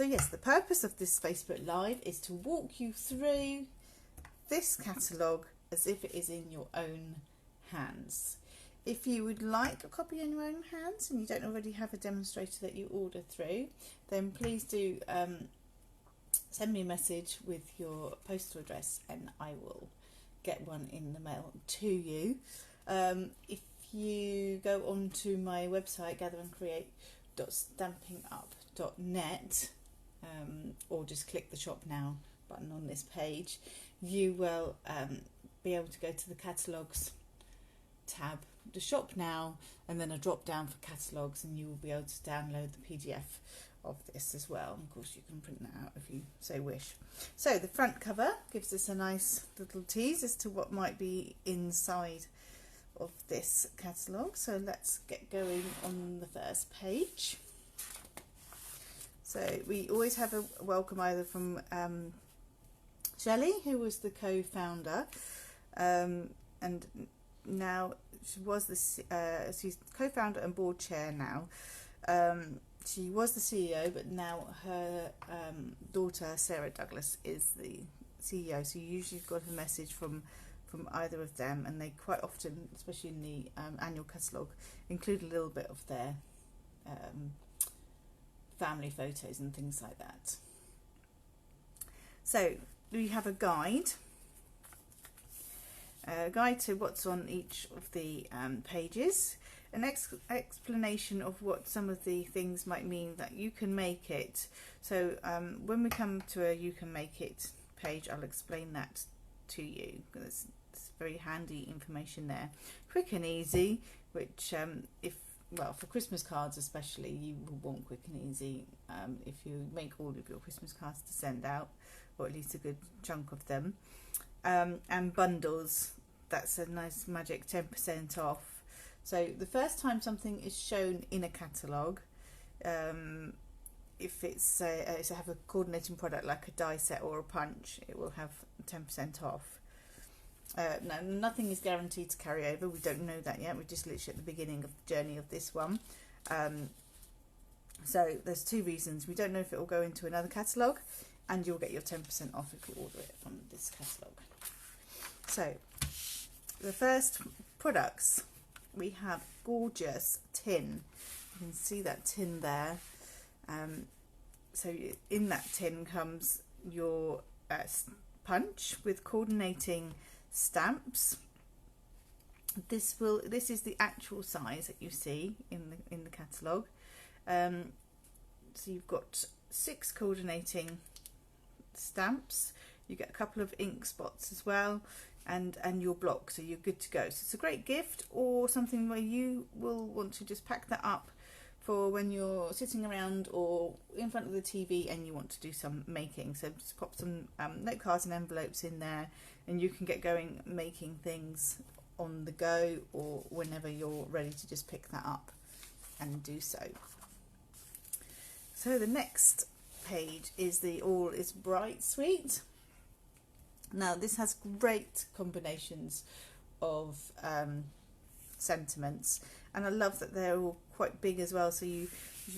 So yes, the purpose of this Facebook Live is to walk you through this catalogue as if it is in your own hands. If you would like a copy in your own hands and you don't already have a demonstrator that you order through, then please do send me a message with your postal address and I will get one in the mail to you. If you go onto my website, gatheringcreate.stampinup.net, or just click the shop now button on this page, you will be able to go to the catalogues tab, the shop now, and then a drop down for catalogues, and you will be able to download the PDF of this as well. And of course you can print that out if you so wish. So the front cover gives us a nice little tease as to what might be inside of this catalogue. So let's get going on the first page. So we always have a welcome either from Shelley, who was the co-founder, and now she was she's co-founder and board chair now. She was the CEO, but now her daughter Sarah Douglas is the CEO. So you usually got a message from either of them, and they quite often, especially in the annual catalogue, include a little bit of their family photos and things like that. So we have a guide to what's on each of the pages, an explanation of what some of the things might mean that you can make it. So when we come to a you can make it page, I'll explain that to you. It's very handy information there, quick and easy, which well, for Christmas cards especially, you will want quick and easy if you make all of your Christmas cards to send out, or at least a good chunk of them. And bundles, that's a nice magic 10% off. So the first time something is shown in a catalogue, if it's have a coordinating product like a die set or a punch, it will have 10% off. No, nothing is guaranteed to carry over. We don't know that yet. We're just literally at the beginning of the journey of this one. So there's two reasons. We don't know if it will go into another catalogue, and you'll get your 10% off if you order it from this catalogue. So the first products, we have gorgeous tin. You can see that tin there. So in that tin comes your punch with coordinating stamps. This is the actual size that you see in the catalogue. So you've got 6 coordinating stamps. You get a couple of ink spots as well, and your block, so you're good to go. So it's a great gift, or something where you will want to just pack that up for when you're sitting around or in front of the TV and you want to do some making. So just pop some note cards and envelopes in there, and you can get going making things on the go, or whenever you're ready to just pick that up and do so. So the next page is the All Is Bright suite. Now this has great combinations of sentiments, and I love that they're all quite big as well. So you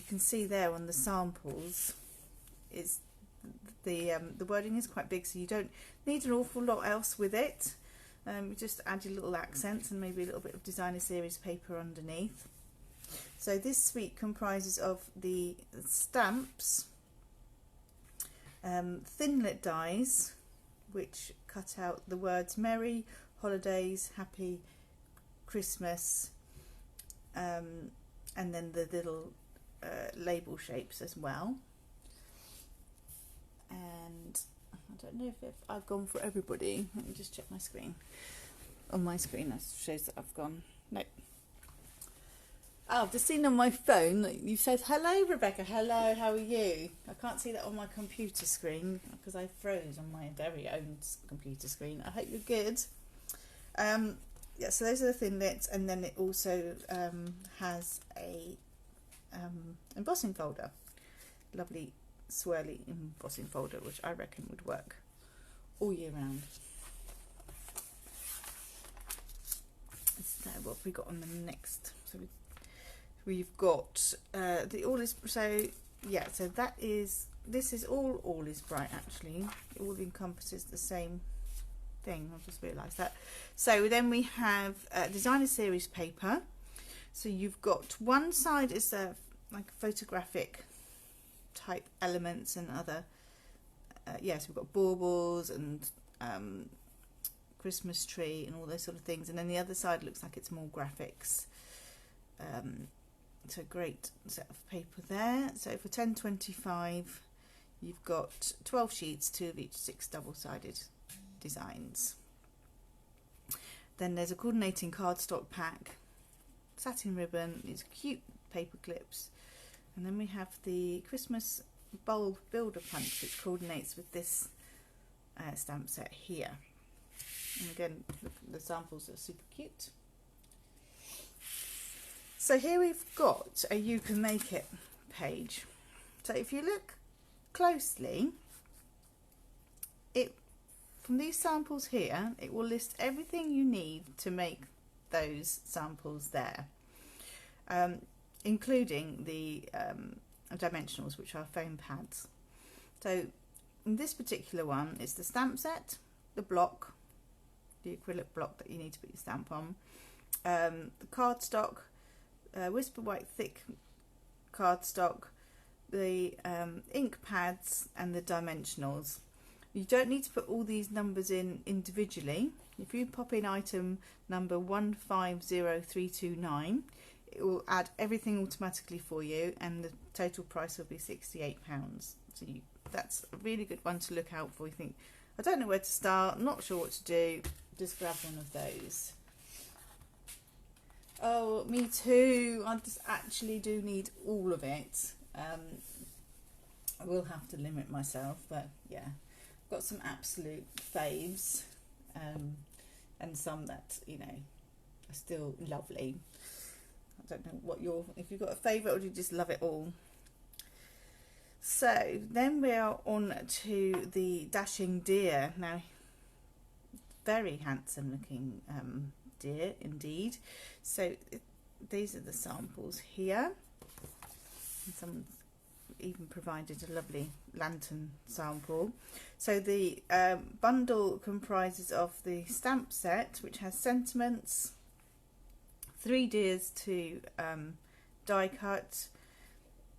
can see there on the samples, is the wording is quite big, so you don't need an awful lot else with it. You just add your little accents and maybe a little bit of designer series paper underneath. So this suite comprises of the stamps, Thinlit dies, which cut out the words Merry, Holidays, Happy, Christmas, and then the little label shapes as well. And I don't know if I've gone for everybody. Let me just check my screen. On my screen that shows that I've gone. No. Oh, I've just seen on my phone that you said, hello Rebecca, hello, how are you? I can't see that on my computer screen because I froze on my very own computer screen. I hope you're good. Yeah, so those are the Thinlits, and then it also has a embossing folder. Lovely swirly embossing folder, which I reckon would work all year round. So what have we got on the next? So we've got the All Is, so yeah, so that is this is all is bright actually. It all encompasses the same thing. I've just realised that. So then we have designer series paper. So you've got one side is like photographic type elements and other. Yes, we've got baubles and Christmas tree and all those sort of things, and then the other side looks like it's more graphics. It's a great set of paper there. So for £10.25 you've got 12 sheets, 2 of each 6 double-sided designs. Then there's a coordinating cardstock pack, satin ribbon, these cute paper clips, and then we have the Christmas bulb builder punch, which coordinates with this stamp set here. And again, look, the samples are super cute. So here we've got a You Can Make It page. So if you look closely, from these samples here, it will list everything you need to make those samples there, including the dimensionals, which are foam pads. So in this particular one, it's the stamp set, the block, the acrylic block that you need to put your stamp on, the cardstock, whisper white thick cardstock, the ink pads and the dimensionals. You don't need to put all these numbers in individually. If you pop in item number 150329, it will add everything automatically for you, and the total price will be £68. So that's a really good one to look out for. You think, I don't know where to start, not sure what to do, just grab one of those. Oh, me too. I just actually do need all of it. I will have to limit myself, but yeah, got some absolute faves, and some that, you know, are still lovely. I don't know what if you've got a favourite, or do you just love it all? So then we are on to the Dashing Deer. Now, very handsome looking deer indeed. So these are the samples here, and someone's even provided a lovely lantern sample. So the bundle comprises of the stamp set, which has sentiments, 3 deers to die cut,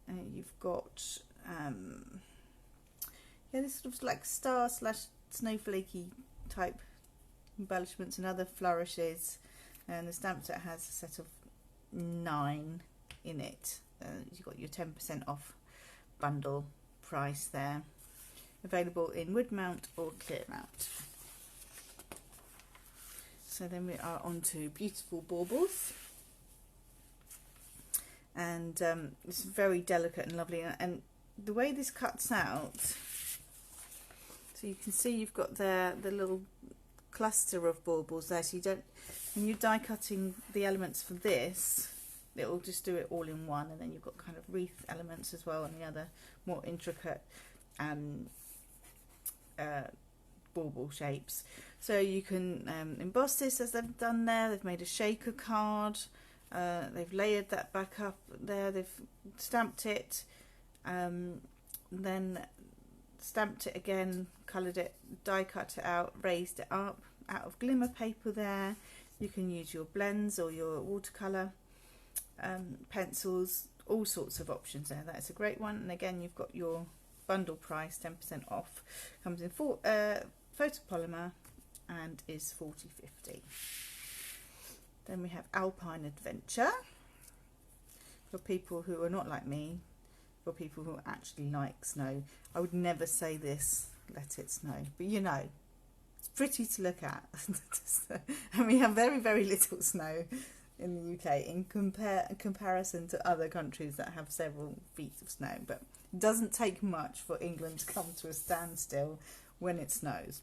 and you've got this sort of like star / snowflakey type embellishments and other flourishes, and the stamp set has a set of 9 in it. You've got your 10% off bundle price there, available in wood mount or clear mount. So then we are on to beautiful baubles, and it's very delicate and lovely, and the way this cuts out, so you can see you've got there the little cluster of baubles there, so you don't, when you're die cutting the elements for this, it will just do it all in one, and then you've got kind of wreath elements as well, and the other more intricate bauble shapes. So you can emboss this as they've done there. They've made a shaker card, they've layered that back up there, they've stamped it, then stamped it again, coloured it, die cut it out, raised it up out of glimmer paper there. You can use your blends or your watercolour pencils, all sorts of options there. That's a great one. And again, you've got your bundle price, 10% off, comes in photopolymer and is £40.50. Then we have Alpine Adventure, for people who are not like me, for people who actually like snow. I would never say this, let it snow, but you know, it's pretty to look at. And we have very, very little snow in the UK in comparison to other countries that have several feet of snow, but it doesn't take much for England to come to a standstill when it snows.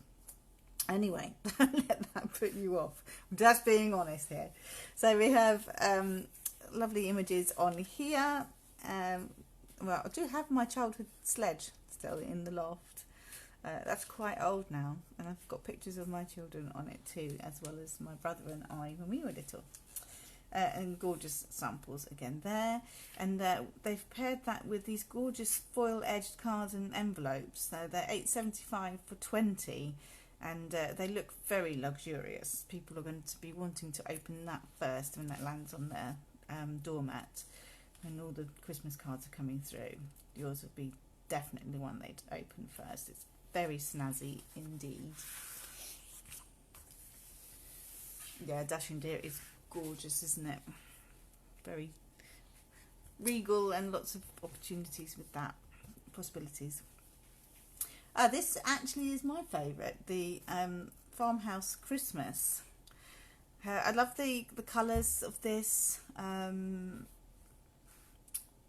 Anyway, don't let that put you off. I'm just being honest here. So we have lovely images on here. Well, I do have my childhood sledge still in the loft. That's quite old now, and I've got pictures of my children on it too, as well as my brother and I when we were little. and gorgeous samples again there. And they've paired that with these gorgeous foil edged cards and envelopes. So they're $8.75 for 20, and they look very luxurious. People are going to be wanting to open that first when that lands on their doormat. When all the Christmas cards are coming through, yours will be definitely the one they'd open first. It's very snazzy indeed. Yeah, Dashing Deer is gorgeous, isn't it? Very regal and lots of opportunities with that, possibilities. This actually is my favourite, the Farmhouse Christmas. I love the colours of this.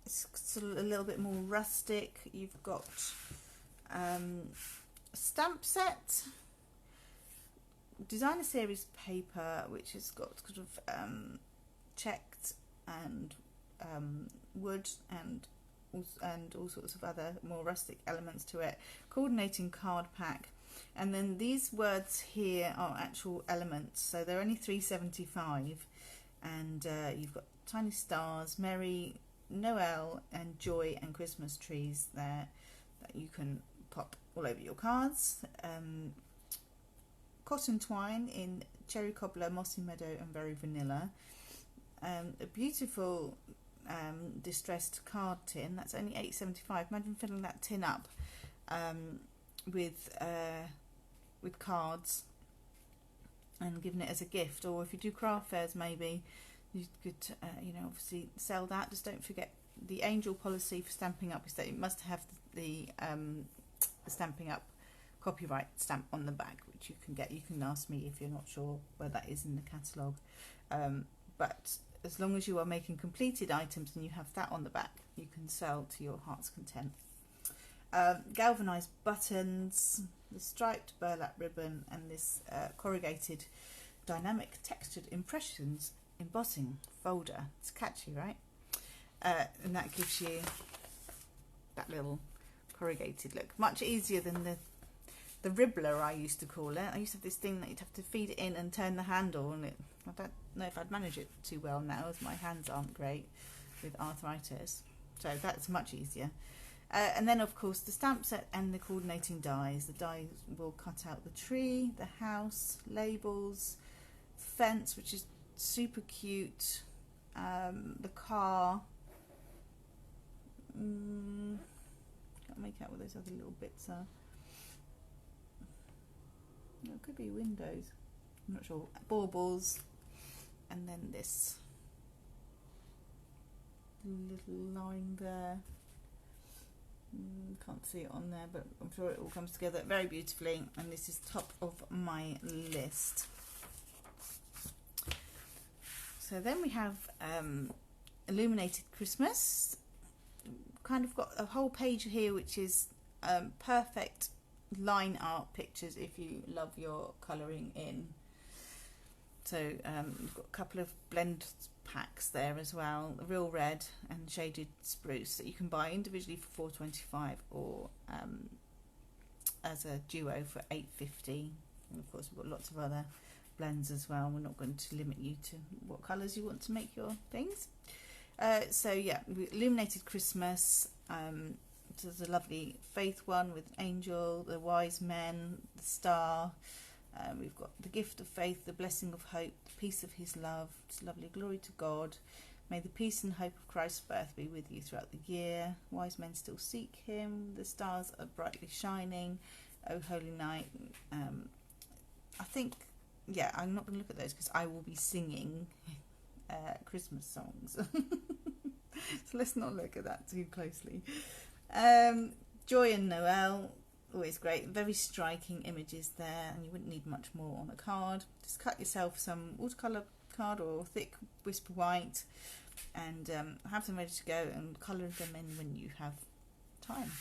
It's sort of a little bit more rustic. You've got a stamp set, designer series paper, which has got sort of checked and wood and all sorts of other more rustic elements to it. Coordinating card pack, and then these words here are actual elements, so they're only $3.75, and you've got tiny stars, Merry Noel and Joy and Christmas trees there that you can pop all over your cards. Cotton twine in cherry cobbler, mossy meadow and very vanilla. A beautiful distressed card tin, that's only $8.75. Imagine filling that tin up with cards and giving it as a gift, or if you do craft fairs, maybe you could obviously sell that. Just don't forget the angel policy for stamping up is that it must have the stamping up copyright stamp on the back, which you can get. You can ask me if you're not sure where that is in the catalogue, but as long as you are making completed items and you have that on the back, you can sell to your heart's content. Galvanised buttons, the striped burlap ribbon, and this corrugated dynamic textured impressions embossing folder. It's catchy, right? And that gives you that little corrugated look. Much easier than the ribbler, I used to call it. I used to have this thing that you'd have to feed it in and turn the handle, and I don't know if I'd manage it too well now, as my hands aren't great with arthritis. So that's much easier. And then, of course, the stamp set and the coordinating dies. The dies will cut out the tree, the house, labels, fence, which is super cute, the car. Can't make out what those other little bits are. It could be windows, I'm not sure. Baubles, and then this little line there. Can't see it on there, but I'm sure it all comes together very beautifully, and this is top of my list. So then we have Illuminated Christmas. Kind of got a whole page here which is perfect line art pictures if you love your colouring in. So you've got a couple of blend packs there as well, real red and shaded spruce, that you can buy individually for $4.25 or as a duo for $8.50. And of course we've got lots of other blends as well. We're not going to limit you to what colours you want to make your things. So yeah, Illuminated Christmas. So there's a lovely faith one with angel, the wise men, the star. We've got the gift of faith, the blessing of hope, the peace of his love. It's lovely. Glory to God. May the peace and hope of Christ's birth be with you throughout the year. Wise men still seek him. The stars are brightly shining. Oh, holy night. I think, yeah, I'm not going to look at those because I will be singing Christmas songs. So let's not look at that too closely. Joy and Noel, always great. Very striking images there, and you wouldn't need much more on a card. Just cut yourself some watercolour card or thick whisper white, and have them ready to go and colour them in when you have time.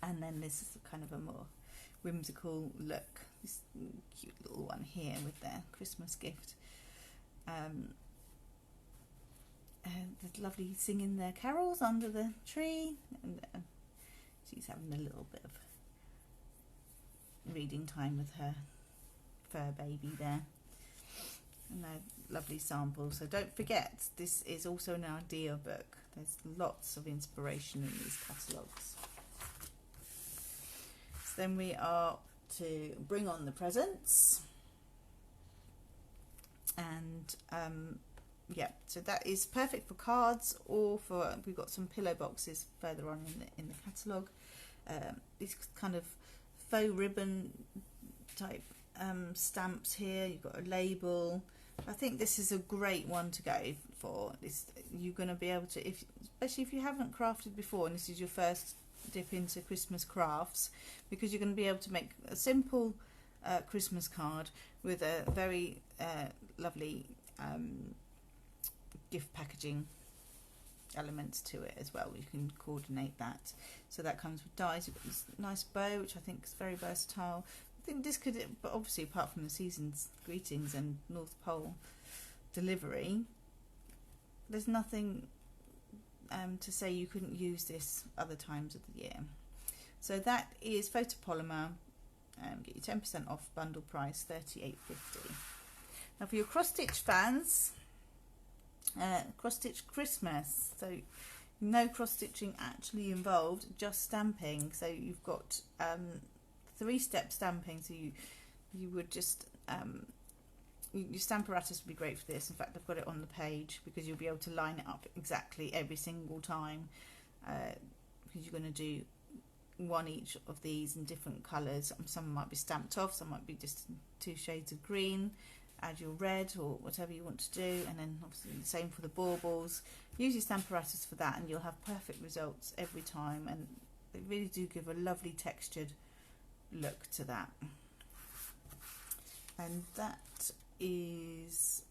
And then this is kind of a more whimsical look. This cute little one here with their Christmas gift. There's lovely singing their carols under the tree, and she's having a little bit of reading time with her fur baby there. And lovely samples. So don't forget, this is also an idea book. There's lots of inspiration in these catalogues. So then we are to bring on the presents, and yeah, so that is perfect for cards, or for, we've got some pillow boxes further on in the catalogue. These kind of faux ribbon type stamps here. You've got a label. I think this is a great one to go for. You're going to be able to, especially if you haven't crafted before and this is your first dip into Christmas crafts, because you're going to be able to make a simple Christmas card with a very lovely gift packaging elements to it as well. You can coordinate that. So that comes with dies. You've got this nice bow, which I think is very versatile. I think this could, but obviously apart from the season's greetings and North Pole delivery, there's nothing to say you couldn't use this other times of the year. So that is photopolymer. Get you 10% off, bundle price $38.50. Now for your cross stitch fans, cross stitch Christmas. So no cross stitching actually involved, just stamping. So you've got 3-step stamping. So you would just your Stamparatus would be great for this. In fact, I've got it on the page, because you'll be able to line it up exactly every single time, because you're going to do one each of these in different colours. Some might be stamped off, some might be just 2 shades of green. Add your red or whatever you want to do, and then obviously the same for the baubles. Use your Stamparatus for that and you'll have perfect results every time, and they really do give a lovely textured look to that. And that is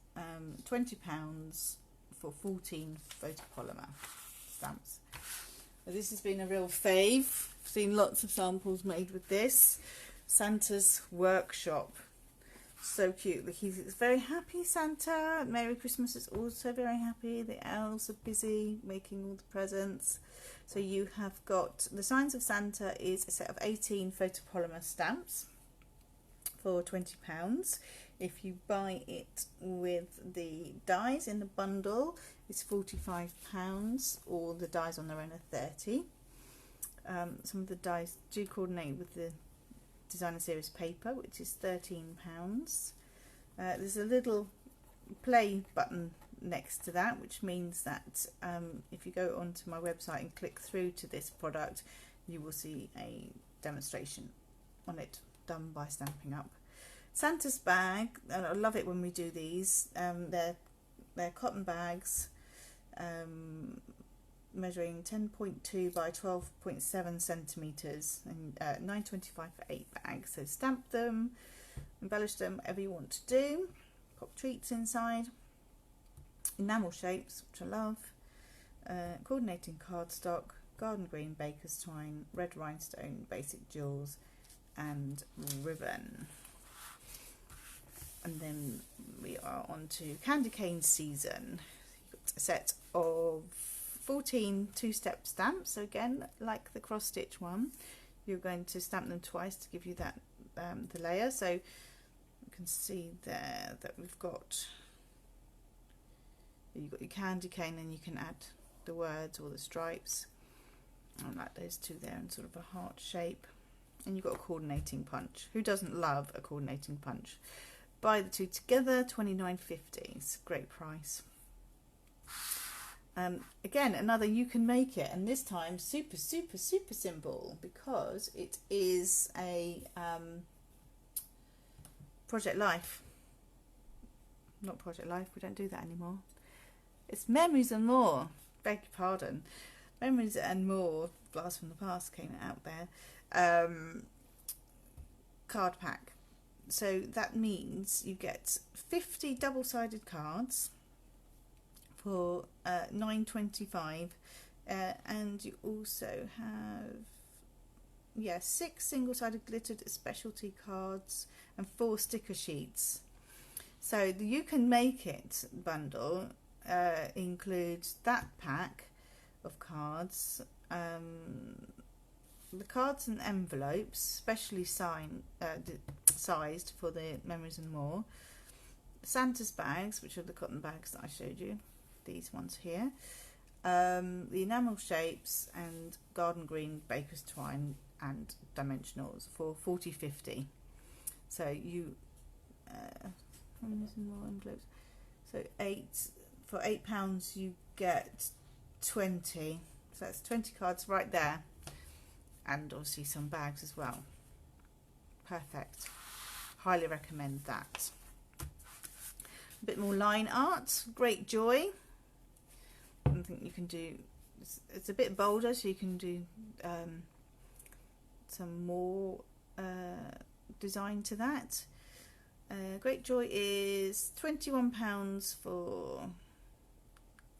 £20 for 14 photopolymer stamps. Now, this has been a real fave. I've seen lots of samples made with this. Santa's Workshop. So cute. Look, he's very happy, Santa. Merry Christmas is also very happy. The elves are busy making all the presents. So you have got the Signs of Santa is a set of 18 photopolymer stamps for £20. If you buy it with the dies in the bundle, it's £45, or the dies on their own are £30. Some of the dies do coordinate with the Designer Series paper, which is £13. There's a little play button next to that, which means that if you go onto my website and click through to this product, you will see a demonstration on it done by Stampin' Up. Santa's bag, and I love it when we do these. They're cotton bags, measuring 10.2 by 12.7 centimeters, and $9.25 for 8 bags. So stamp them, embellish them, whatever you want to do. Pop treats inside, enamel shapes, which I love, coordinating cardstock, garden green baker's twine, red rhinestone basic jewels, and ribbon. And then we are on to candy cane season. You've got a set of 14 2-step stamps. So again, like the cross stitch one, you're going to stamp them twice to give you that the layer. So you can see there that you've got your candy cane, and you can add the words or the stripes. I like those two there in sort of a heart shape. And you've got a coordinating punch. Who doesn't love a coordinating punch? Buy the two together, $29.50. It's a great price. Again, another you can make it, and this time super simple, because it is a Project Life. Not Project Life, we don't do that anymore. It's Memories and More. Beg your pardon. Memories and More, Blast from the Past came out there. Card pack. So that means you get 50 double-sided cards for $9.25, and you also have 6 single-sided glittered specialty cards and 4 sticker sheets. So the You Can Make It bundle includes that pack of cards, the cards and envelopes, specially sized for the Memories and More, Santa's bags, which are the cotton bags that I showed you, these ones here, the enamel shapes, and garden green baker's twine and dimensionals for $40.50. So you more envelopes. So for £8 you get 20. So that's 20 cards right there, and obviously some bags as well. Perfect. Highly recommend that. A bit more line art. Great Joy. I think you can do. It's a bit bolder, so you can do some more design to that. Great Joy is £21 for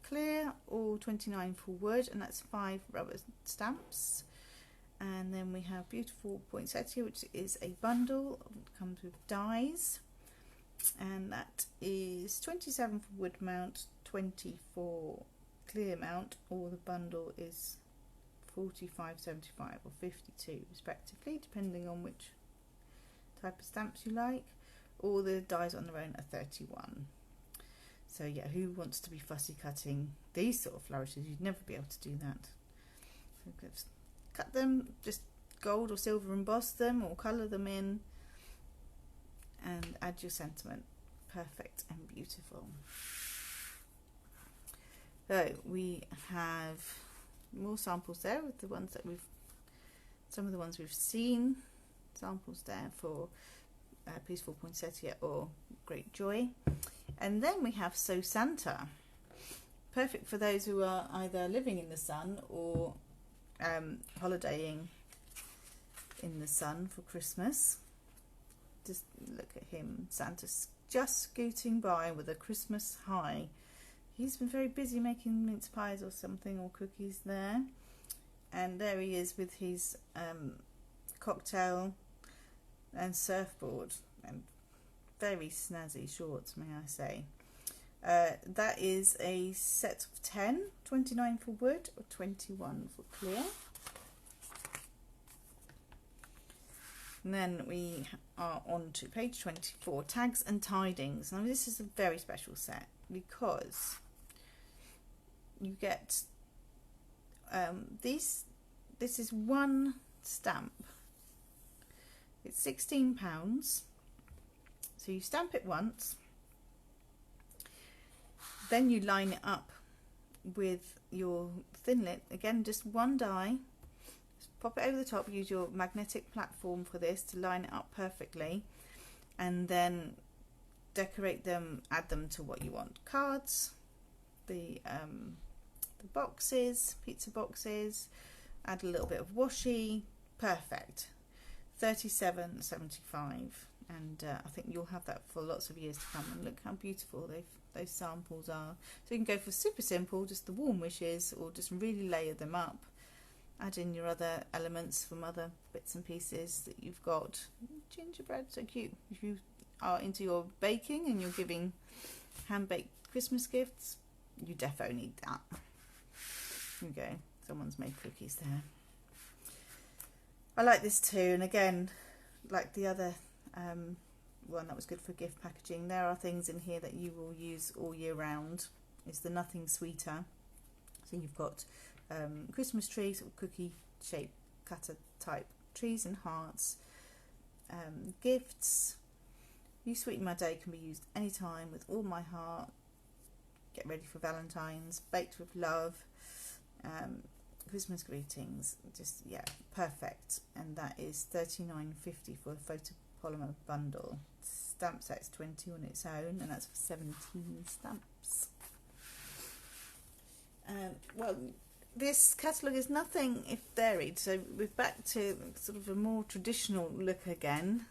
clear or £29 for wood, and that's 5 rubber stamps. And then we have Beautiful Poinsettia, which is a bundle. It comes with dies, and that is £27 for wood mount, £20 for clear mount, or the bundle is £45.75 or £52 respectively, depending on which type of stamps you like. All the dies on their own are £31. So yeah, who wants to be fussy cutting these sort of flourishes? You'd never be able to do that. So cut them, just gold or silver emboss them, or colour them in, and add your sentiment. Perfect and beautiful. So we have more samples there with the ones that some of the ones we've seen. Samples there for Peaceful Poinsettia or Great Joy. And then we have So Santa. Perfect for those who are either living in the sun or holidaying in the sun for Christmas. Just look at him. Santa's just scooting by with a Christmas high. He's been very busy making mince pies or something, or cookies there. And there he is with his cocktail and surfboard, and very snazzy shorts, may I say. That is a set of 10, 29 for wood or 21 for clear. And then we are on to page 24, Tags and Tidings. Now this is a very special set because you get this is one stamp. It's £16. So you stamp it once, then you line it up with your Thinlit. Again, just one die. Just pop it over the top. Use your magnetic platform for this to line it up perfectly, and then decorate them. Add them to what you want. Cards, the boxes, pizza boxes. Add a little bit of washi. Perfect. $37.75. And I think you'll have that for lots of years to come. And look how beautiful those samples are. So you can go for super simple, just the warm wishes, or just really layer them up. Add in your other elements from other bits and pieces that you've got. Gingerbread, so cute. If you are into your baking and you're giving hand-baked Christmas gifts, you defo need that. There you go. Someone's made cookies there. I like this too, and again, like the other one that was good for gift packaging, there are things in here that you will use all year round. It's the Nothing Sweeter. So you've got Christmas trees, or cookie shaped cutter type trees and hearts. Gifts. You Sweeten My Day can be used anytime with all my heart. Get ready for Valentine's. Baked with love. Christmas greetings. Just, yeah, perfect. And that is $39.50 for a photopolymer bundle. Stamp set's 20 on its own, and that's for 17 stamps. Well, this catalogue is nothing if varied, so we're back to sort of a more traditional look again.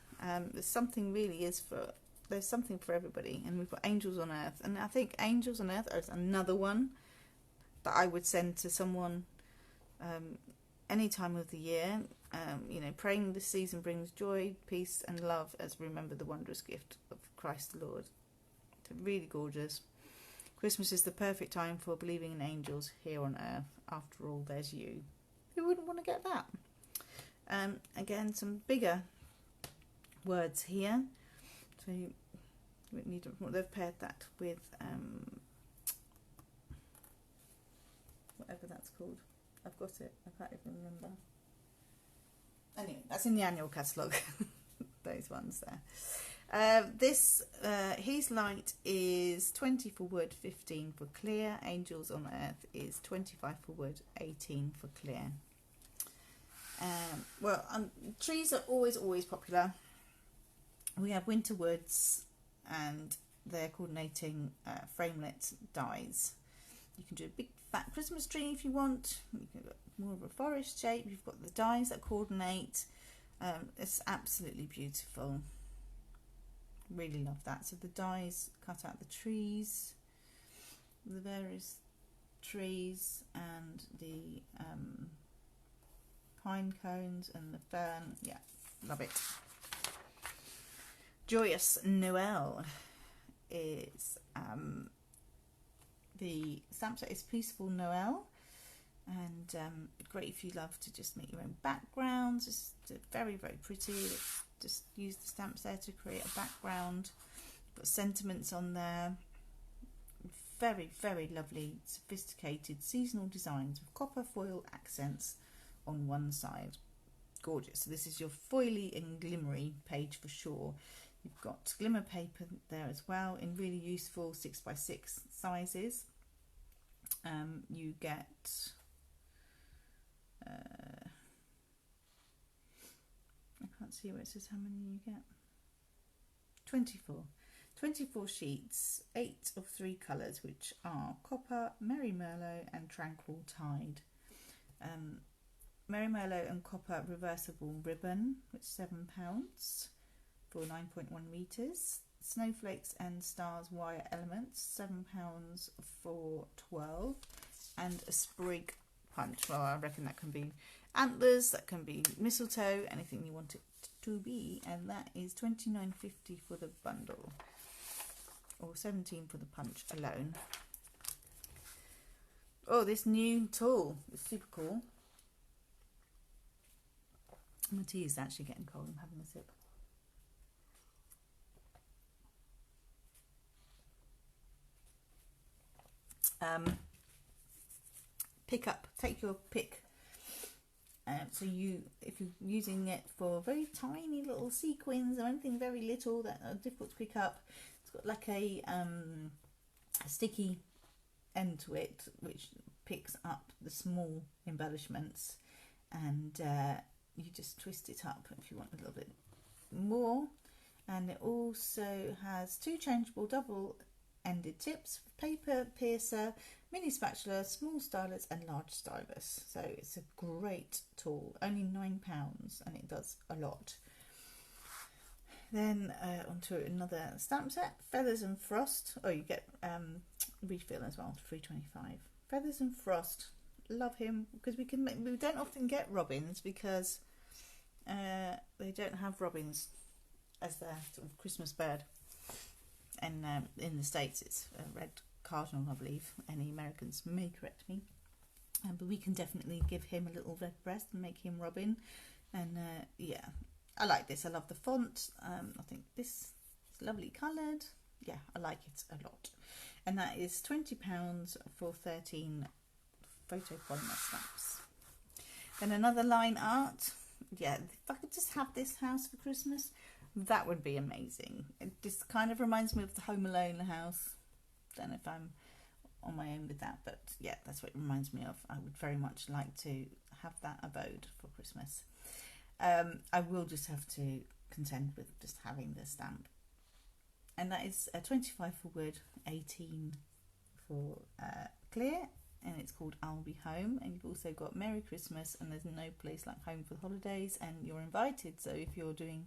There's something for everybody, and we've got Angels on Earth, and I think Angels on Earth is another one that I would send to someone any time of the year. You know, praying this season brings joy, peace and love as we remember the wondrous gift of Christ the Lord. It's really gorgeous. Christmas is the perfect time for believing in angels here on earth. After all, there's you. Who wouldn't want to get that? Again, some bigger words here. So They've paired that with whatever that's called. I've got it. I can't even remember. Anyway, that's in the annual catalogue. Those ones there. His light is 20 for wood, 15 for clear. Angels on Earth is 25 for wood, 18 for clear. Trees are always popular. We have winter woods, and they're coordinating framelit dies. You can do a big fat Christmas tree if you want. You can do more of a forest shape. You've got the dies that coordinate. It's absolutely beautiful. Really love that. So the dies cut out the trees, the various trees, and the pine cones and the fern. Yeah, love it. Joyous Noel is the stamp set is Peaceful Noel, and great if you love to just make your own backgrounds. It's very pretty. Just use the stamp set to create a background. Put sentiments on there. Very lovely, sophisticated seasonal designs with copper foil accents on one side. Gorgeous. So this is your foily and glimmery page for sure. You've got glimmer paper there as well in really useful 6x6 sizes. You get I can't see where it says how many you get. 24 sheets, 8 of 3 colours, which are Copper, Merry Merlot and Tranquil Tide. Merry Merlot and Copper reversible ribbon, which is £7 for 9.1 metres. Snowflakes and Stars wire elements, £7 for 12. And a sprig punch. Well, I reckon that can be antlers, that can be mistletoe, anything you want it to be, and that is £29.50 for the bundle, or £17 for the punch alone. Oh, this new tool is super cool. My tea is actually getting cold. I'm having a sip. Pick up, take your pick. So if you're using it for very tiny little sequins or anything very little that are difficult to pick up, it's got like a sticky end to it which picks up the small embellishments, and you just twist it up if you want a little bit more. And it also has 2 changeable double-ended tips, paper piercer, mini spatula, small stylus and large stylus. So it's a great tool, only £9 and it does a lot. Then onto another stamp set, Feathers and Frost. Oh, you get refill as well, £3.25. Feathers and Frost, love him, because we don't often get robins because they don't have robins as their sort of Christmas bird. And in the States it's a red cardinal, I believe. Any Americans may correct me, but we can definitely give him a little red breast and make him Robin. And yeah, I like this. I love the font. I think this is lovely coloured. Yeah, I like it a lot. And that is £20 for 13 photo polymer stamps. Then another line art. Yeah, if I could just have this house for Christmas, that would be amazing. It just kind of reminds me of the Home Alone house. Don't know if I'm on my own with that, but yeah, that's what it reminds me of. I would very much like to have that abode for Christmas. I will just have to contend with just having the stamp. And that is 25 for wood, 18 for clear, and it's called I'll Be Home. And you've also got Merry Christmas and There's No Place Like Home for the Holidays, and you're invited. So if you're doing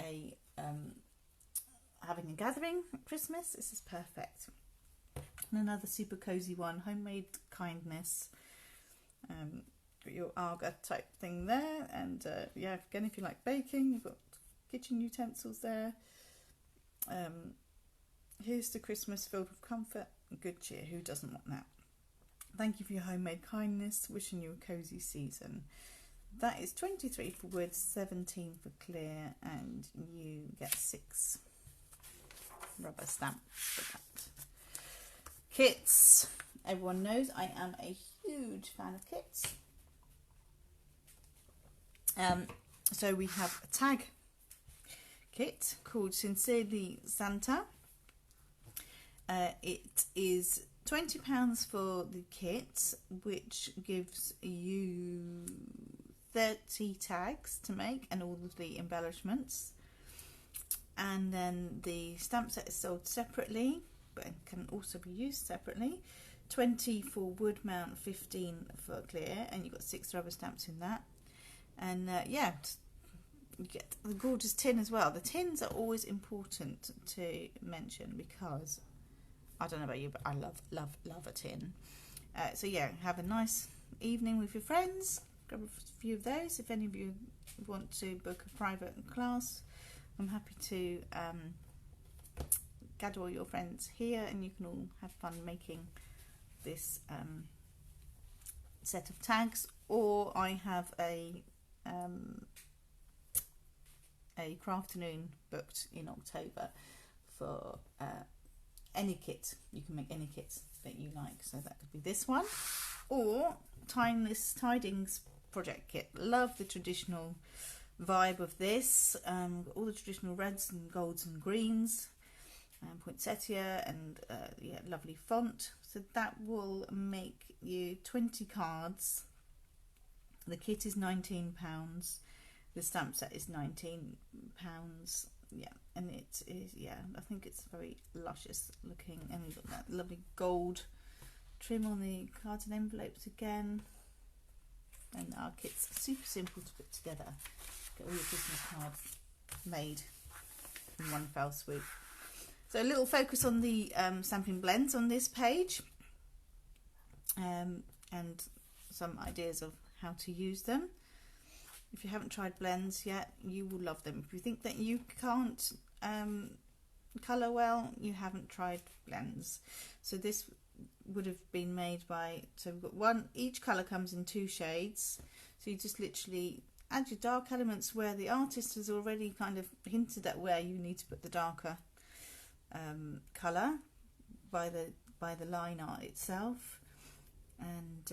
a having a gathering at Christmas, this is perfect. And another super cozy one, Homemade Kindness. Got your Arga type thing there, and yeah, again, if you like baking, you've got kitchen utensils there. Here's to Christmas filled with comfort and good cheer. Who doesn't want that? Thank you for your homemade kindness. Wishing you a cozy season. That is 23 for wood, 17 for clear, and you get 6. rubber stamp for that. Kits. Everyone knows I am a huge fan of kits. So we have a tag kit called Sincerely Santa. It is £20 for the kit, which gives you 30 tags to make and all of the embellishments. And then the stamp set is sold separately, but it can also be used separately. 20 for wood mount, 15 for clear, and you've got 6 rubber stamps in that. And yeah, you get the gorgeous tin as well. The tins are always important to mention because I don't know about you, but I love a tin. So yeah, have a nice evening with your friends. Grab a few of those. If any of you want to book a private class, I'm happy to gather all your friends here, and you can all have fun making this set of tags. Or I have a crafternoon booked in October for any kit. You can make any kit that you like, so that could be this one, or Timeless Tidings project kit. Love the traditional vibe of this. All the traditional reds and golds and greens, poinsettia, and yeah, lovely font. So that will make you 20 cards. The kit is £19. The stamp set is £19. Yeah, and it is, yeah, I think it's very luscious looking, and you've got that lovely gold trim on the cards and envelopes again. And our kit's super simple to put together. Get all your Christmas cards made in one fell swoop. So a little focus on the stamping blends on this page, and some ideas of how to use them. If you haven't tried blends yet, you will love them. If you think that you can't colour well, you haven't tried blends. So this would have been made by, so we've got one, each colour comes in 2 shades. So you just literally add your dark elements where the artist has already kind of hinted at where you need to put the darker colour by the line art itself. And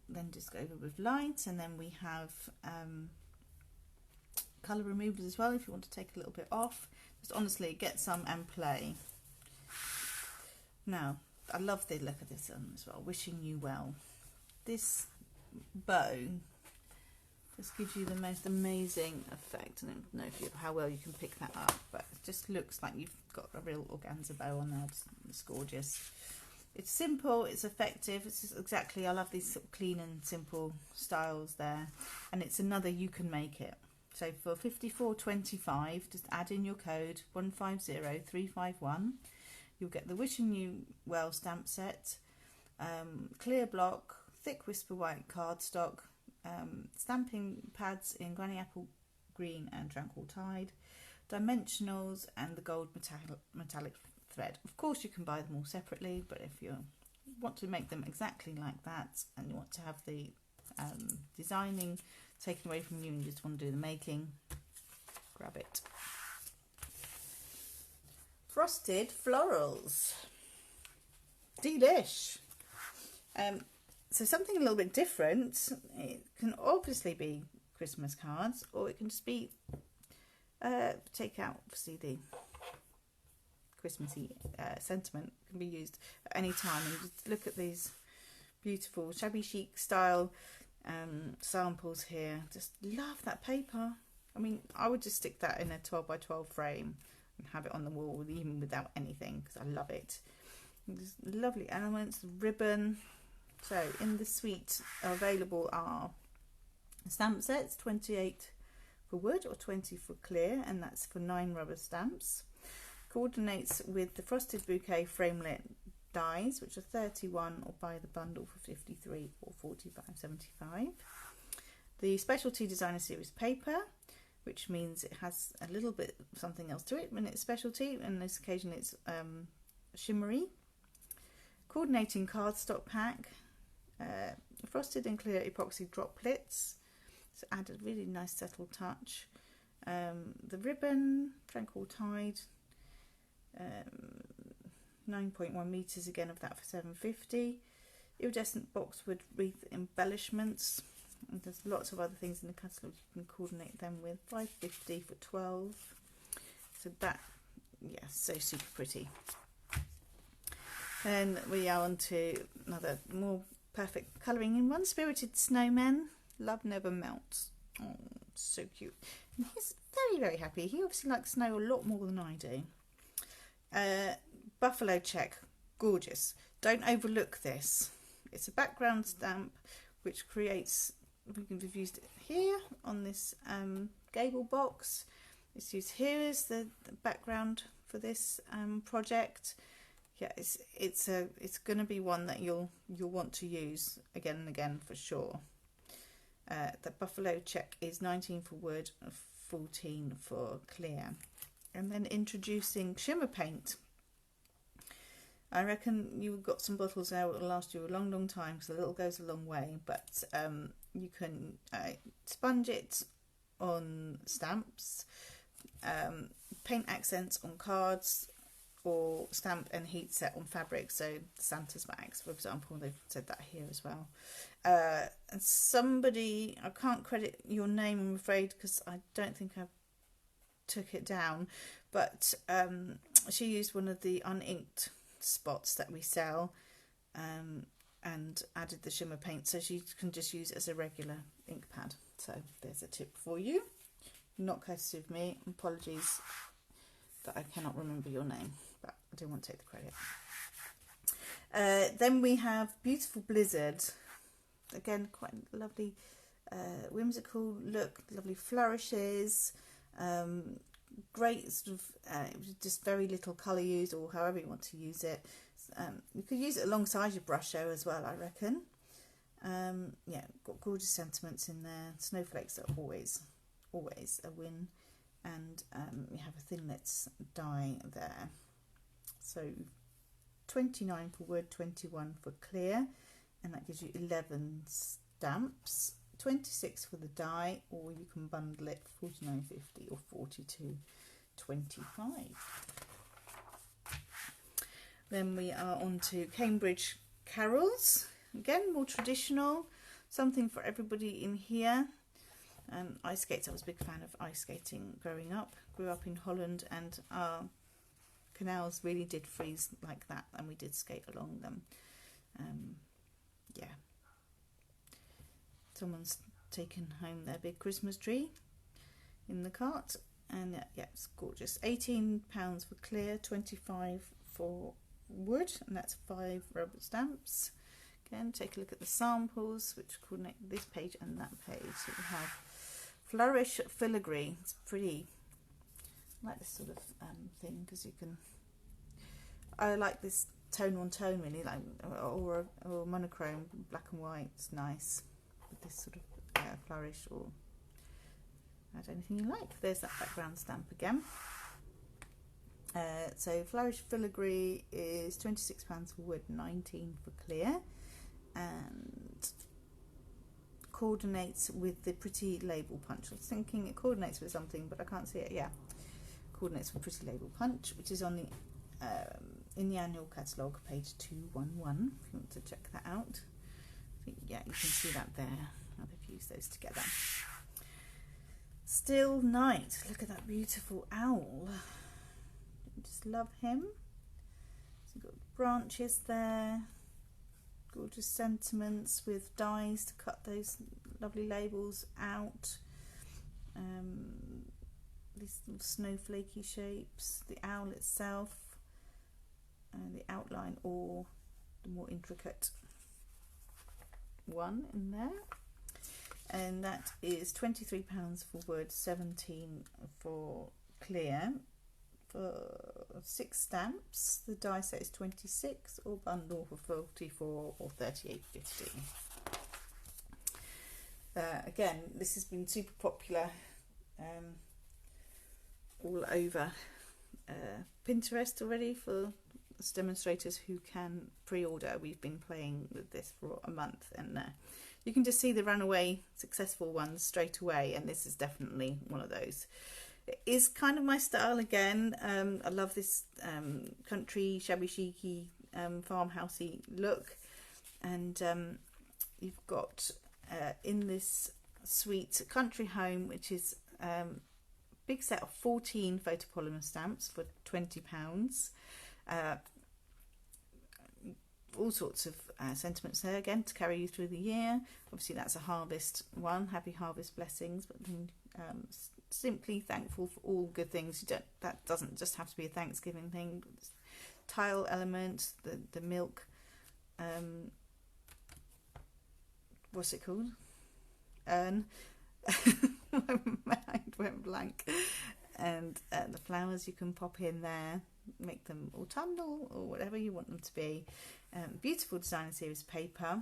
then just go over with light, and then we have colour removers as well if you want to take a little bit off. Just honestly get some and play. Now I love the look of this one as well, Wishing You Well. This bow just gives you the most amazing effect. I don't know how well you can pick that up, but it just looks like you've got a real organza bow on there. It's gorgeous. It's simple, it's effective, it's just exactly, I love these sort of clean and simple styles there. And it's another you can make it. So for $54.25, just add in your code 150351. You'll get the Wishing You Well stamp set, clear block, thick whisper white cardstock, stamping pads in Granny Apple Green and Tranquil Tide, dimensionals, and the gold metallic thread. Of course you can buy them all separately, but if you want to make them exactly like that and you want to have the designing taken away from you and you just want to do the making, grab it. Frosted florals. Delish. So something a little bit different. It can obviously be Christmas cards, or it can just be take out obviously the Christmassy sentiment. Can be used at any time. And just look at these beautiful shabby chic style samples here. Just love that paper. I mean, I would just stick that in a 12 by 12 frame and have it on the wall even without anything, because I love it. Just lovely elements, ribbon. So in the suite available are stamp sets, 28 for wood or 20 for clear, and that's for 9 rubber stamps. Coordinates with the Frosted Bouquet framelit dies, which are 31, or buy the bundle for 53 or 45.75. The Specialty Designer Series paper, which means it has a little bit of something else to it when it's specialty, and this occasion it's shimmery. Coordinating cardstock pack, frosted and clear epoxy droplets, so add a really nice subtle touch. The ribbon, Tranquil Tide, 9.1 meters again of that for £7.50. Iridescent boxwood wreath embellishments. And there's lots of other things in the catalogue you can coordinate them with. £5.50 for 12. So that, yeah, so super pretty. Then we are on to another more perfect colouring in one. Spirited Snowman. Love Never Melts. Oh, so cute. And he's very, very happy. He obviously likes snow a lot more than I do. Buffalo check. Gorgeous. Don't overlook this. It's a background stamp which creates, we've used it here on this gable box. It's used here as the background for this project. Yeah, it's going to be one that you'll want to use again and again for sure. The buffalo check is 19 for wood, 14 for clear. And then introducing shimmer paint. I reckon you've got some bottles there that will last you a long, long time because a little goes a long way. But you can sponge it on stamps, paint accents on cards, or stamp and heat set on fabric. So Santa's bags, for example, they've said that here as well. And somebody, I can't credit your name, I'm afraid, because I don't think I took it down, but she used one of the uninked spots that we sell and added the shimmer paint, so she can just use it as a regular ink pad. So there's a tip for you. Not courtesy of me. Apologies that I cannot remember your name, but I do want to take the credit. Then we have Beautiful Blizzard. Again, quite lovely, whimsical look, lovely flourishes, great sort of just very little colour used, or however you want to use it. You could use it alongside your brush show as well, I reckon. Yeah, got gorgeous sentiments in there. Snowflakes are always a win. And we have a Thinlits die there. So 29 for wood, 21 for clear, and that gives you 11 stamps. 26 for the die, or you can bundle it for £49.50 or £42.25. Then we are on to Cambridge Carols. Again, more traditional, something for everybody in here. Ice skates. I was a big fan of ice skating growing up. Grew up in Holland, and our canals really did freeze like that, and we did skate along them. Yeah. Someone's taken home their big Christmas tree in the cart, and yeah, it's gorgeous. £18 for clear, 25 for wood, and that's 5 rubber stamps. Again, take a look at the samples, which coordinate this page and that page. So we have Flourish Filigree. It's pretty. I like this sort of thing because you can. I like this tone on tone really, like or monochrome, black and white. It's nice with this sort of flourish, or add anything you like. There's that background stamp again. So Flourish Filigree is £26 for wood, 19 for clear, and coordinates with the Pretty Label Punch. I was thinking it coordinates with something, but I can't see it. Yeah, coordinates with Pretty Label Punch, which is on the in the annual catalogue, page 211. If you want to check that out, I think, yeah, you can see that there. How they've used those together. Still Night. Look at that beautiful owl. Just love him. So you've got branches there, gorgeous sentiments with dies to cut those lovely labels out. These little snowflakey shapes, the owl itself, the outline, or the more intricate one in there. And that is £23 for wood, 17 for clear. For 6 stamps, the die set is 26, or bundle for 44 or 38.50. Again, this has been super popular all over Pinterest already for demonstrators who can pre-order. We've been playing with this for a month, and you can just see the runaway successful ones straight away, and this is definitely one of those. It is kind of my style again. I love this country, shabby chicy, farmhousey look. And you've got in this sweet country home, which is big set of 14 photopolymer stamps for £20. All sorts of sentiments there again to carry you through the year. Obviously that's a harvest one, happy harvest blessings, but then simply thankful for all good things. That doesn't just have to be a Thanksgiving thing. Tile element, the milk, what's it called? Urn. My mind went blank. And the flowers you can pop in there, make them autumnal or whatever you want them to be. Beautiful designer series paper,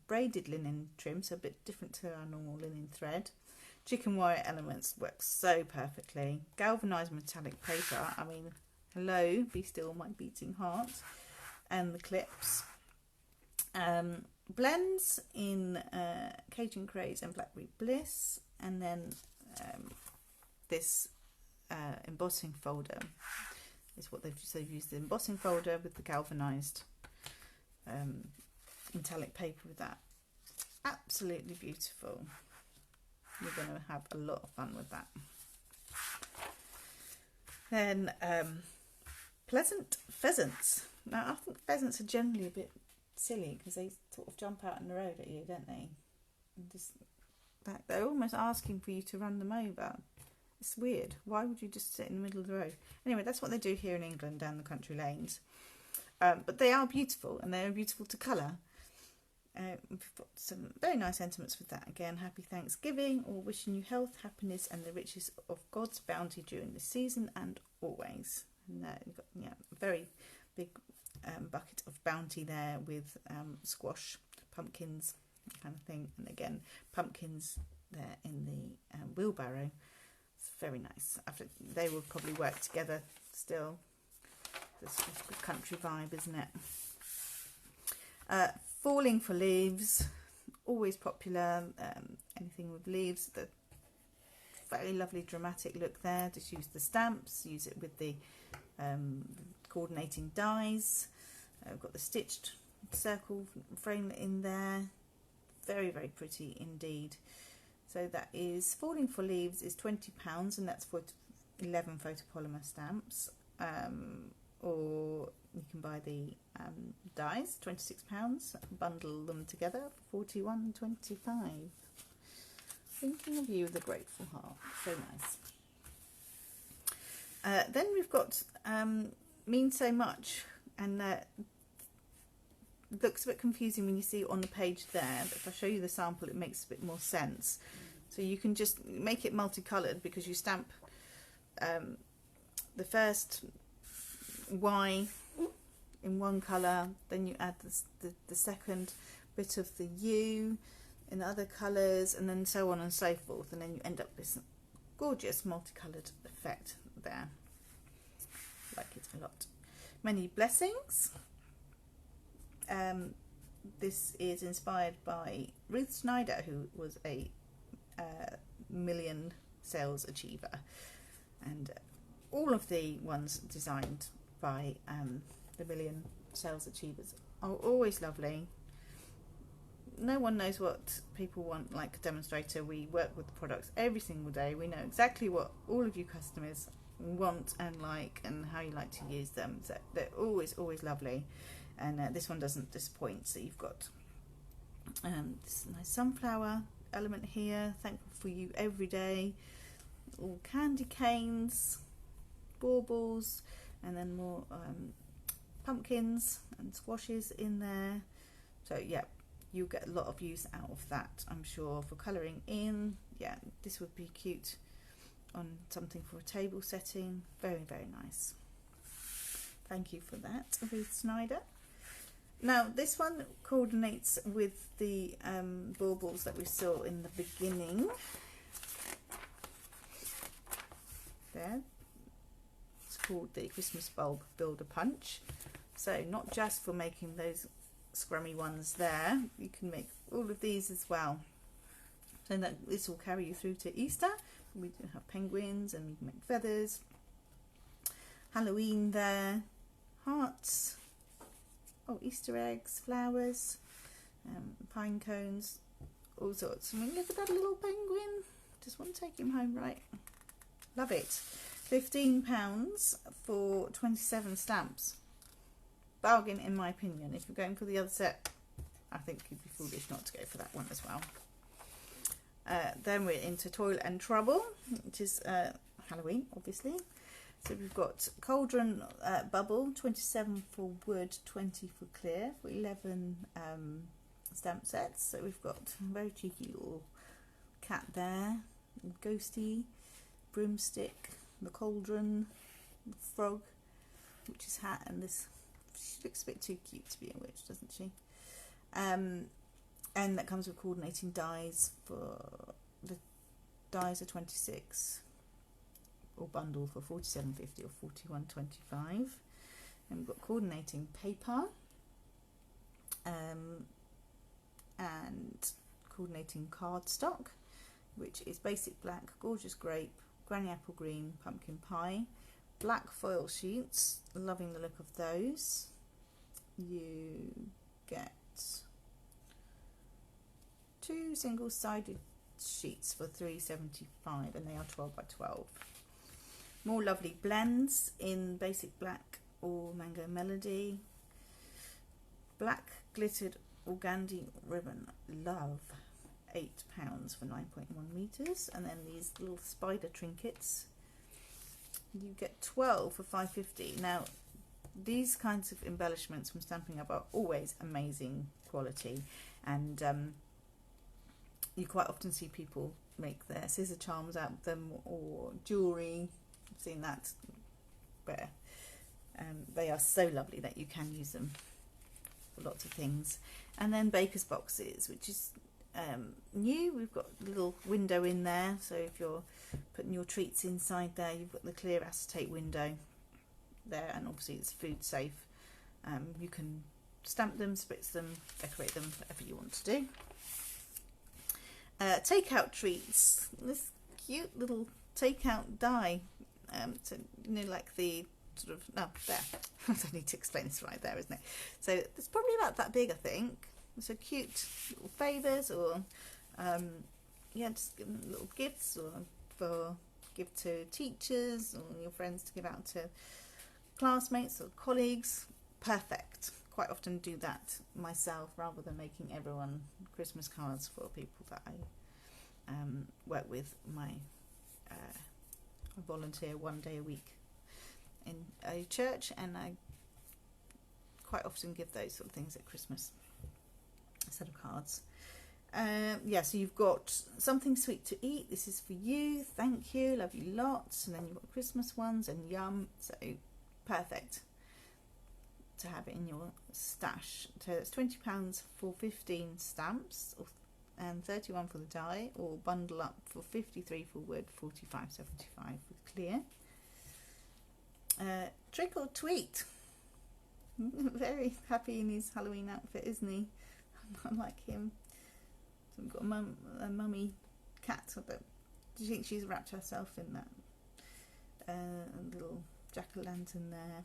braided linen trim, so a bit different to our normal linen thread. Chicken wire elements work so perfectly. Galvanized metallic paper, I mean, hello, be still my beating heart. And the clips. Blends in Cajun Craze and Blackberry Bliss, and then this embossing folder is what they've used, the embossing folder with the galvanized metallic paper with that. Absolutely beautiful. You're going to have a lot of fun with that. Then pleasant pheasants. Now I think pheasants are generally a bit silly because they sort of jump out in the road at you, don't they? And just like they're almost asking for you to run them over. It's weird. Why would you just sit in the middle of the road? Anyway, that's what they do here in England down the country lanes. But they are beautiful, and they are beautiful to colour. We've got some very nice sentiments with that again. Happy Thanksgiving, or wishing you health, happiness and the riches of God's bounty during this season and always. And you've got a very big bucket of bounty there with squash, pumpkins, that kind of thing. And again, pumpkins there in the wheelbarrow. It's very nice. I think they will probably work together still. This is a country vibe, isn't it? Falling for leaves, always popular. Anything with leaves, the very lovely dramatic look there. Just use the stamps, use it with the coordinating dies. We've got the stitched circle frame in there. Very, very pretty indeed. So that is Falling for Leaves is £20, and that's for 11 photopolymer stamps. Or you can buy the dies, £26, bundle them together for £41.25. Thinking of you with a grateful heart. So nice. Then we've got Mean So Much, and looks a bit confusing when you see it on the page there, but if I show you the sample it makes a bit more sense. So you can just make it multicoloured because you stamp the first Y in one colour, then you add the second bit of the U in other colours, and then so on and so forth, and then you end up with this gorgeous multicoloured effect there. Like it a lot. Many blessings. This is inspired by Ruth Snyder, who was a million sales achiever, and all of the ones designed by the million sales achievers are always lovely. No one knows what people want like a demonstrator. We work with the products every single day. We know exactly what all of you customers want and like, and how you like to use them. So they're always lovely, and this one doesn't disappoint. So you've got this nice sunflower element here, thankful for you every day, all candy canes, baubles, and then more pumpkins and squashes in there. So yeah, you'll get a lot of use out of that, I'm sure, for colouring in. Yeah, this would be cute on something for a table setting. Very, very nice. Thank you for that, Ruth Snyder. Now this one coordinates with the baubles that we saw in the beginning. There. It's called the Christmas Bulb Builder Punch. So not just for making those scrummy ones there, you can make all of these as well. So that this will carry you through to Easter. We do have penguins, and you can make feathers. Halloween there, hearts, oh, Easter eggs, flowers, pine cones, all sorts. I mean, look at that little penguin. Just want to take him home, right? Love it. £15 for 27 stamps. Bargain, in my opinion. If you're going for the other set, I think you'd be foolish not to go for that one as well. Then we're into Toil and Trouble, which is Halloween, obviously. So we've got Cauldron Bubble, 27 for wood, 20 for clear, for 11 stamp sets. So we've got a very cheeky little cat there, ghosty, broomstick, the cauldron, the frog, witch's hat, and this. She looks a bit too cute to be a witch, doesn't she? And that comes with coordinating dies. For the dies are 26, or bundle for 47.50 or 41.25. And we've got coordinating paper, and coordinating cardstock, which is basic black, gorgeous grape, granny apple green, pumpkin pie, black foil sheets. Loving the look of those. You get 2 single-sided sheets for £3.75, and they are 12 by 12. More lovely blends in basic black or mango melody. Black glittered organdy ribbon, love, £8 for 9.1 meters. And then these little spider trinkets, you get 12 for £5.50. Now, these kinds of embellishments from Stampin' Up are always amazing quality, and you quite often see people make their scissor charms out of them, or jewellery. I've seen that where they are so lovely that you can use them for lots of things. And then baker's boxes, which is new. We've got a little window in there, so if you're putting your treats inside there, you've got the clear acetate window there, and obviously it's food safe. You can stamp them, spritz them, decorate them, whatever you want to do. Takeout treats, this cute little takeout die, so you know, like the sort of, no, there, I don't need to explain this, right there, isn't it? So it's probably about that big, I think. So cute little favours, or yeah, just give them little gifts, or for give to teachers or your friends to give out to classmates or colleagues. Perfect. Quite often do that myself, rather than making everyone Christmas cards for people that I work with. I volunteer 1 day a week in a church, and I quite often give those sort of things at Christmas, a set of cards. Yeah, so you've got something sweet to eat. This is for you. Thank you. Love you lots. And then you've got Christmas ones and yum. So perfect to have it in your stash. So it's £20 for 15 stamps, and 31 for the die, or bundle up for 53 for wood, 45.75 for clear. Trick or treat. Very happy in his Halloween outfit, isn't he? I like him. So we've got a mummy cat. But do you think she's wrapped herself in that little jack-o'-lantern there?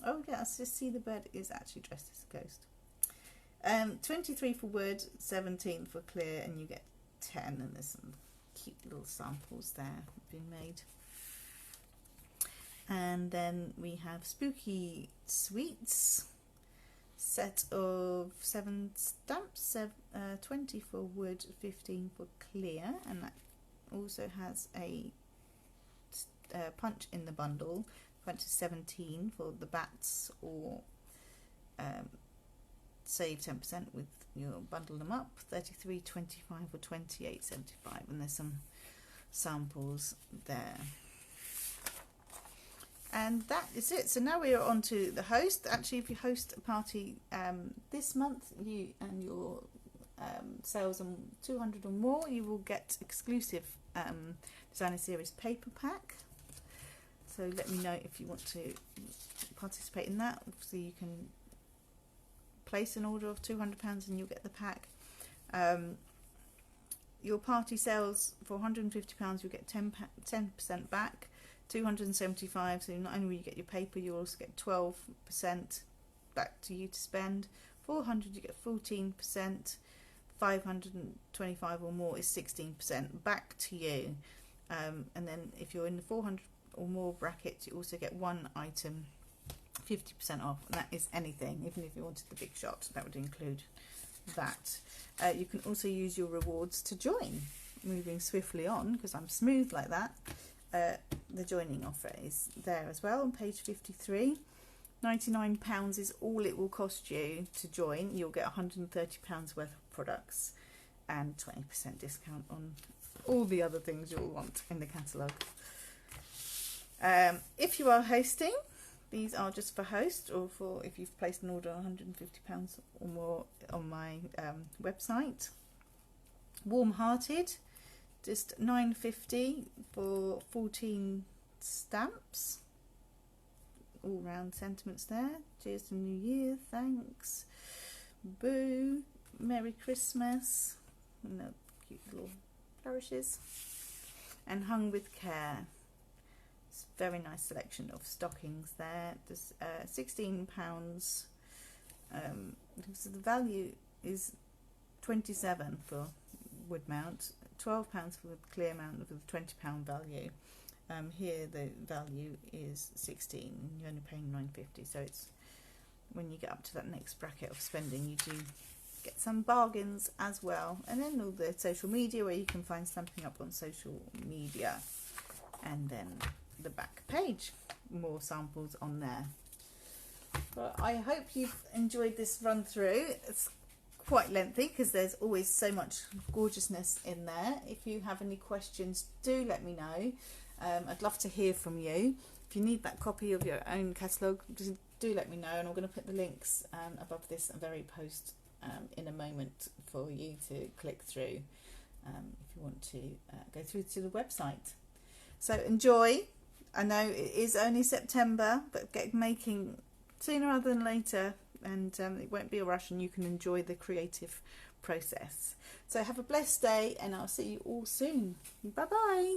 Oh yeah, let's just see, the bird is actually dressed as a ghost. 23 for wood, 17 for clear, and you get 10, and there's some cute little samples there being made. And then we have Spooky Sweets, set of 7 stamps, 20 for wood, 15 for clear, and that also has a punch in the bundle. Punch is 17 for the bats, or save 10% with your bundle them up. 33.25 or 28.75, and there's some samples there. And that is it. So now we are on to the host. Actually, if you host a party this month, you and your sales on 200 or more, you will get exclusive designer series paper pack. So let me know if you want to participate in that. Obviously, you can place an order of £200 and you'll get the pack. your party sales for £150, you'll get 10% back. 275, so not only will you get your paper, you also get 12% back to you to spend. 400, you get 14%. 525 or more is 16% back to you. And then if you're in the 400 or more bracket, you also get one item 50% off, and that is anything. Even if you wanted the big shot, that would include that. You can also use your rewards to join. Moving swiftly on, because I'm smooth like that. The joining offer is there as well on page 53. £99 is all it will cost you to join. You'll get £130 worth of products and 20% discount on all the other things you'll want in the catalogue. If you are hosting, these are just for host, or for if you've placed an order £150 or more on my website. Warm Hearted, just £9.50 for 14 stamps. All round sentiments there. Cheers to New Year, thanks. Boo, Merry Christmas. And the cute little flourishes. And Hung with Care. It's a very nice selection of stockings there. There's £16. So the value is £27 for wood mount, £12 for the clear mount with a £20 value. Here the value is 16 and you're only paying £9.50, so it's when you get up to that next bracket of spending, you do get some bargains as well. And then all the social media, where you can find something up on social media, and then the back page, more samples on there. But I hope you've enjoyed this run through. It's quite lengthy because there's always so much gorgeousness in there. If you have any questions, do let me know. I'd love to hear from you. If you need that copy of your own catalogue, do let me know, and I'm going to put the links above this very post in a moment for you to click through if you want to go through to the website. So enjoy. I know it is only September, but get making sooner rather than later, and it won't be a rush, and you can enjoy the creative process. So have a blessed day, and I'll see you all soon. Bye bye.